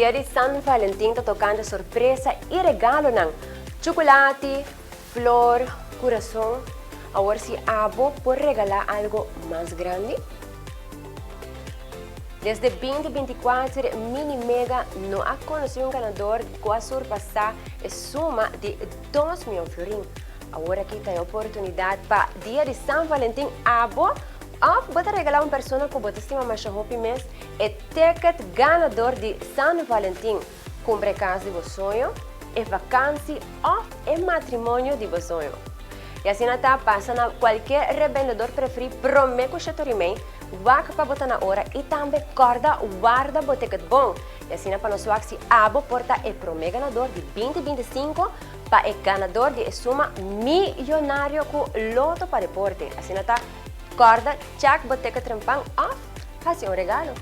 dia de San Valentín está tocando surpresa e regalo ng chocolate, flor, coração. Agora si abo por regalar algo más grande. Desde 2024, Mini Mega no ha conocido un ganador que ha surpasado la suma de 2 millones de florins. Ahora aquí hay oportunidad para Día de San Valentín abo of bota regalar uma pessoa que bota estima mais hopi mês e ticket ganador de San Valentín. Cumpre casa de vosso sonho, e vacância ou e matrimônio de vosso sonho. E assim está passando a qualquer revendedor preferido promete que você vaca para botar na hora e também corda guarda boteca bom. E assim para nós se abo porta e promete ganador de 2025 para o ganador de suma milionário com loto para deporte. Assim está corda, check boteca trampang off, faz um regalo.